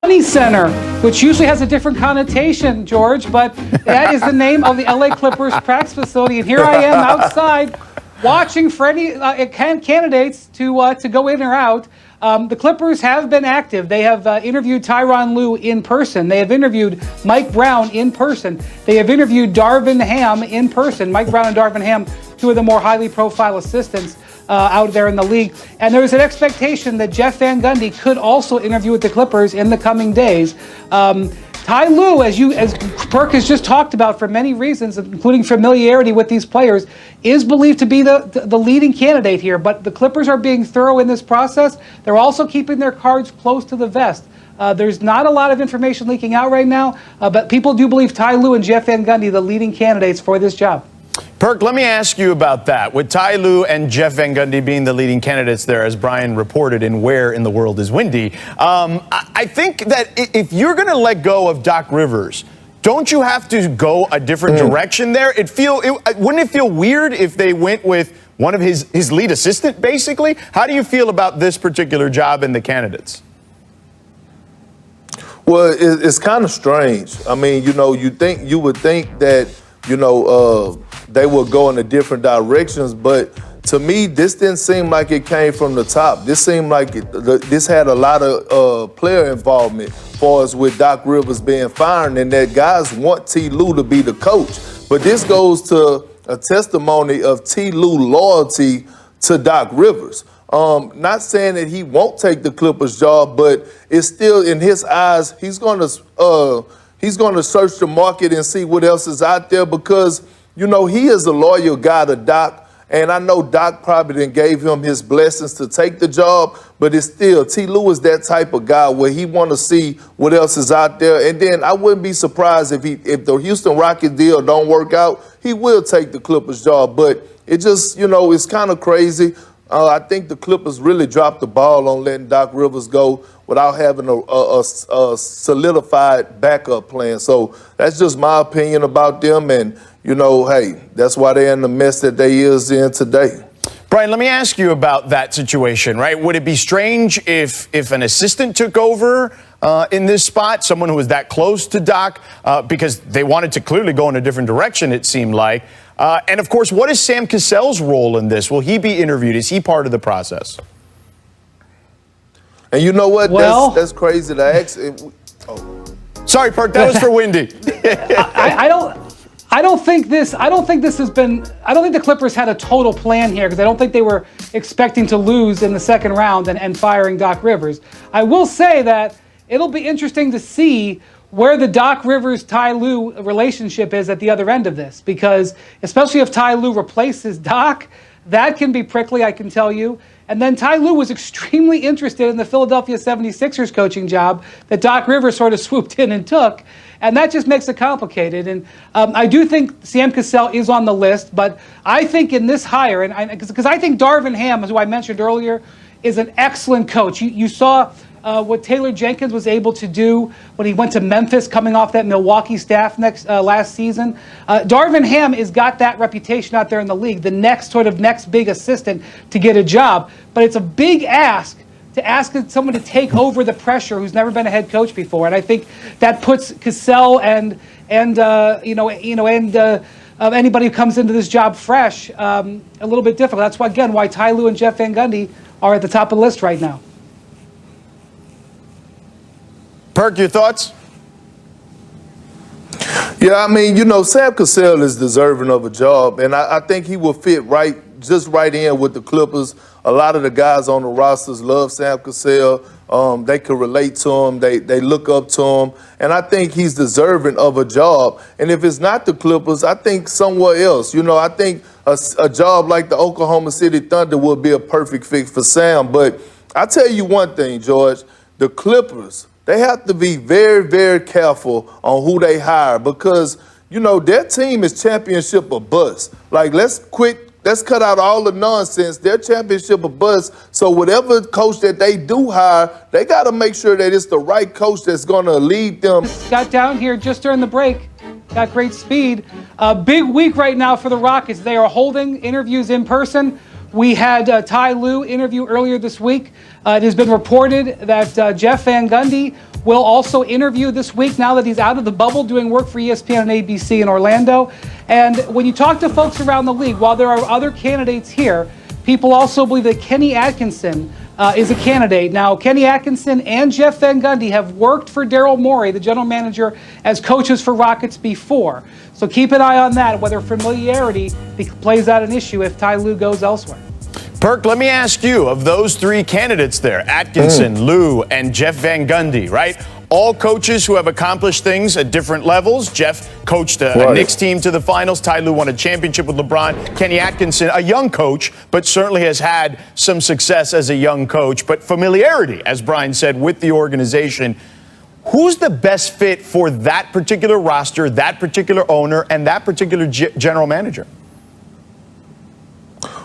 Money Center, which usually has a different connotation, George, but that is the name of the LA Clippers practice facility. And here I am outside watching for any candidates to go in or out. The Clippers have been active. They have interviewed Tyronn Lue in person. They have interviewed Mike Brown in person. They have interviewed Darvin Ham in person. Mike Brown and Darvin Ham, two of the more highly profile assistants out there in the league. And there is an expectation that Jeff Van Gundy could also interview with the Clippers in the coming days. Ty Lue, as Perk has just talked about for many reasons, including familiarity with these players, is believed to be the leading candidate here. But the Clippers are being thorough in this process. They're also keeping their cards close to the vest. There's not a lot of information leaking out right now, but people do believe Ty Lue and Jeff Van Gundy the leading candidates for this job. Perk, let me ask you about that. With Ty Lue and Jeff Van Gundy being the leading candidates there, as Brian reported in Where in the World is Windy, I think that if you're going to let go of Doc Rivers, don't you have to go a different direction there? Wouldn't it feel weird if they went with one of his lead assistant, basically? How do you feel about this particular job and the candidates? Well, it's kind of strange. I mean, you would think that, they would go in the different directions, but to me, this didn't seem like it came from the top. This seemed like this had a lot of player involvement as far as with Doc Rivers being fired, and that guys want T. Lue to be the coach. But this goes to a testimony of T. Lue loyalty to Doc Rivers. Not saying that he won't take the Clippers job, but it's still in his eyes, he's going to search the market and see what else is out there because, he is a loyal guy to Doc. And I know Doc probably didn't gave him his blessings to take the job, but it's still, T. Lue is that type of guy where he want to see what else is out there. And then I wouldn't be surprised if the Houston Rockets deal don't work out, he will take the Clippers job. But it just, it's kind of crazy. I think the Clippers really dropped the ball on letting Doc Rivers go without having a solidified backup plan. So that's just my opinion about them. And, hey, that's why they're in the mess that they is in today. Brian, let me ask you about that situation, right? Would it be strange if an assistant took over in this spot, someone who was that close to Doc, because they wanted to clearly go in a different direction, it seemed like. And, of course, what is Sam Cassell's role in this? Will he be interviewed? Is he part of the process? And you know what? Well, that's crazy to ask. Sorry, Perk, that was for Windy. I don't think the Clippers had a total plan here because I don't think they were expecting to lose in the second round and firing Doc Rivers. I will say that it'll be interesting to see where the Doc Rivers-Ty Lue relationship is at the other end of this, because especially if Ty Lue replaces Doc, that can be prickly, I can tell you. And then Ty Lue was extremely interested in the Philadelphia 76ers coaching job that Doc Rivers sort of swooped in and took, and that just makes it complicated. And I do think Sam Cassell is on the list, but I think in this hire, because I think Darvin Ham, who I mentioned earlier, is an excellent coach. You saw what Taylor Jenkins was able to do when he went to Memphis coming off that Milwaukee staff last season. Darvin Ham has got that reputation out there in the league, the next big assistant to get a job. But it's a big ask to ask someone to take over the pressure who's never been a head coach before. And I think that puts Cassell and anybody who comes into this job fresh a little bit difficult. That's why Ty Lue and Jeff Van Gundy are at the top of the list right now. Perk, your thoughts? Yeah, I mean, Sam Cassell is deserving of a job, and I think he will fit right in with the Clippers. A lot of the guys on the rosters love Sam Cassell. They can relate to him. They look up to him, and I think he's deserving of a job. And if it's not the Clippers, I think somewhere else. I think a job like the Oklahoma City Thunder would be a perfect fit for Sam. But I tell you one thing, George, the Clippers, they have to be very, very careful on who they hire because, their team is championship or bust. Like, let's cut out all the nonsense. They're championship or bust. So whatever coach that they do hire, they got to make sure that it's the right coach that's going to lead them. Got down here just during the break. Got great speed. Big week right now for the Rockets. They are holding interviews in person We had Ty Lue interview earlier this week. It has been reported that Jeff Van Gundy will also interview this week now that he's out of the bubble doing work for ESPN and ABC in Orlando. And when you talk to folks around the league, while there are other candidates here, people also believe that Kenny Atkinson is a candidate. Now, Kenny Atkinson and Jeff Van Gundy have worked for Daryl Morey, the general manager, as coaches for Rockets before. So keep an eye on that, whether familiarity plays out an issue if Ty Lue goes elsewhere. Perk, let me ask you, of those three candidates there, Atkinson, Lue, and Jeff Van Gundy, right? All coaches who have accomplished things at different levels. Jeff coached a Knicks team to the finals. Ty Lue won a championship with LeBron. Kenny Atkinson, a young coach, but certainly has had some success as a young coach. But familiarity, as Brian said, with the organization. Who's the best fit for that particular roster, that particular owner, and that particular general manager?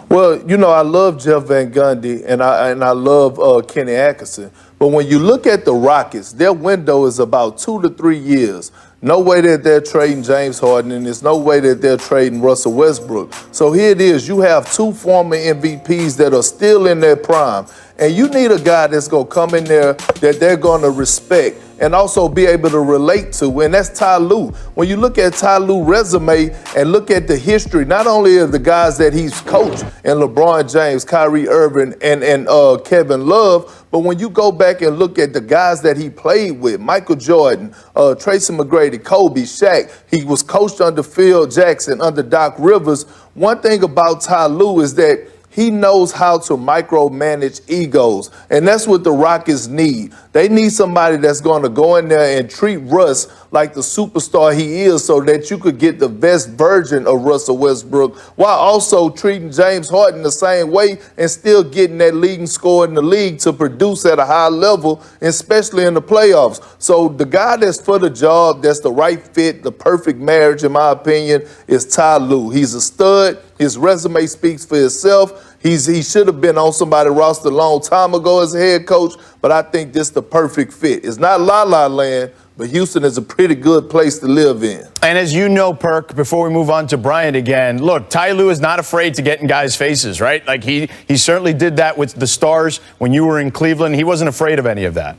Well, you know, I love Jeff Van Gundy and I love Kenny Atkinson. But when you look at the Rockets, their window is about 2 to 3 years. No way that they're trading James Harden, and there's no way that they're trading Russell Westbrook. So here it is. You have two former MVPs that are still in their prime. And you need a guy that's going to come in there that they're going to respect and also be able to relate to, and that's Ty Lue. When you look at Ty Lue's resume and look at the history, not only of the guys that he's coached, and LeBron James, Kyrie Irving, and Kevin Love, but when you go back and look at the guys that he played with, Michael Jordan, Tracy McGrady, Kobe, Shaq, he was coached under Phil Jackson, under Doc Rivers. One thing about Ty Lue is that he knows how to micromanage egos, and that's what the Rockets need. They need somebody that's going to go in there and treat Russ like the superstar he is so that you could get the best version of Russell Westbrook while also treating James Harden the same way and still getting that leading scorer in the league to produce at a high level, especially in the playoffs. So the guy that's for the job, that's the right fit, the perfect marriage, in my opinion, is Ty Lue. He's a stud. His resume speaks for itself. He should have been on somebody's roster a long time ago as a head coach, but I think this is the perfect fit. It's not la-la land, but Houston is a pretty good place to live in. And as you know, Perk, before we move on to Brian again, look, Ty Lue is not afraid to get in guys' faces, right? Like he certainly did that with the Stars when you were in Cleveland. He wasn't afraid of any of that.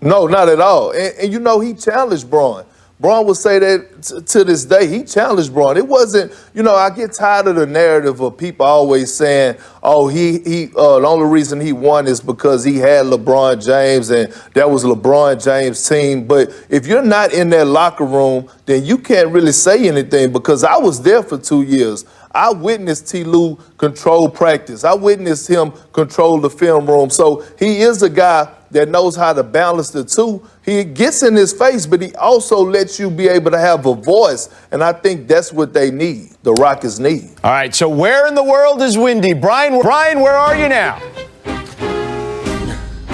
No, not at all. And you know, he challenged Braun. Braun would say that to this day. He challenged Braun. It wasn't, you know, I get tired of the narrative of people always saying, oh, the only reason he won is because he had LeBron James and that was LeBron James' team. But if you're not in that locker room, then you can't really say anything, because I was there for 2 years. I witnessed Ty Lue control practice. I witnessed him control the film room. So he is a guy that knows how to balance the two. He gets in his face, but he also lets you be able to have a voice. And I think that's what they need, the Rockets need. All right, so where in the world is Windy? Brian, where are you now?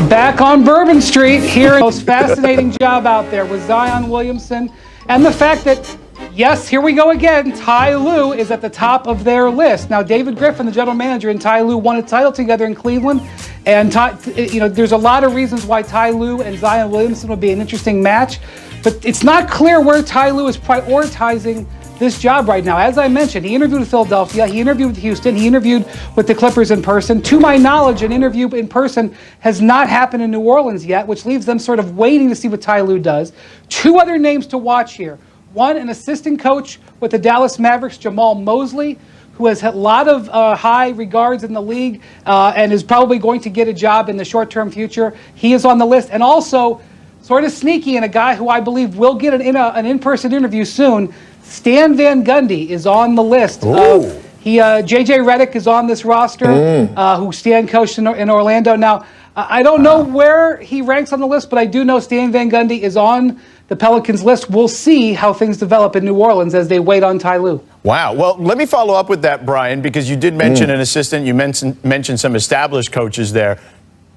Back on Bourbon Street, here, the most fascinating job out there with Zion Williamson. And the fact that, yes, here we go again, Ty Lue is at the top of their list. Now, David Griffin, the general manager, and Ty Lue won a title together in Cleveland. And, there's a lot of reasons why Ty Lue and Zion Williamson would be an interesting match. But it's not clear where Ty Lue is prioritizing this job right now. As I mentioned, he interviewed with Philadelphia, he interviewed with Houston, he interviewed with the Clippers in person. To my knowledge, an interview in person has not happened in New Orleans yet, which leaves them sort of waiting to see what Ty Lue does. Two other names to watch here. One, an assistant coach with the Dallas Mavericks, Jamal Mosley, who has had a lot of high regards in the league and is probably going to get a job in the short-term future. He is on the list. And also, sort of sneaky, and a guy who I believe will get an in-person interview soon, Stan Van Gundy is on the list. J.J. Redick is on this roster, who Stan coached in Orlando. Now, I don't know where he ranks on the list, but I do know Stan Van Gundy is on the Pelicans list. We'll see how things develop in New Orleans as they wait on Ty Lue. Wow. Well, let me follow up with that, Brian, because you did mention an assistant. You mentioned some established coaches there.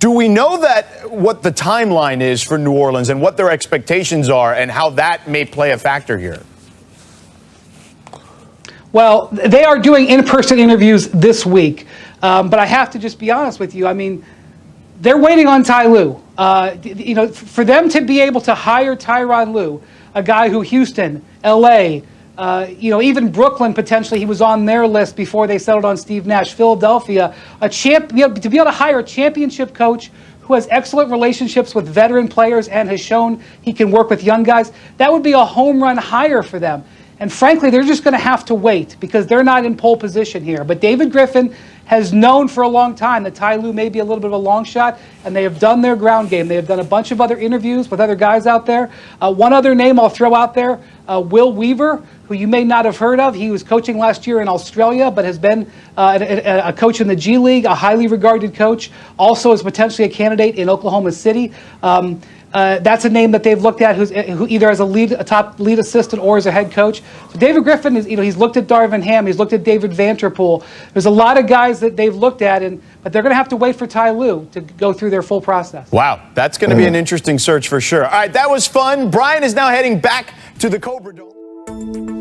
Do we know what the timeline is for New Orleans and what their expectations are and how that may play a factor here? Well, they are doing in-person interviews this week, but I have to just be honest with you. I mean, they're waiting on Ty Lue. For them to be able to hire Tyronn Lue, a guy who Houston, L.A., Even Brooklyn, potentially, he was on their list before they settled on Steve Nash. Philadelphia, to be able to hire a championship coach who has excellent relationships with veteran players and has shown he can work with young guys, that would be a home run hire for them. And frankly, they're just going to have to wait because they're not in pole position here. But David Griffin has known for a long time that Ty Lue may be a little bit of a long shot, and they have done their ground game. They have done a bunch of other interviews with other guys out there. One other name I'll throw out there, Will Weaver, who you may not have heard of. He was coaching last year in Australia, but has been a coach in the G League, a highly regarded coach. Also is potentially a candidate in Oklahoma City. That's a name that they've looked at who either as a top lead assistant or as a head coach. So David Griffin is, he's looked at Darvin Ham, he's looked at David Vanterpool. There's a lot of guys that they've looked at, but they're going to have to wait for Ty Lue to go through their full process. Wow, that's going to be an interesting search for sure. All right, that was fun. Brian is now heading back to the Cobra Dome.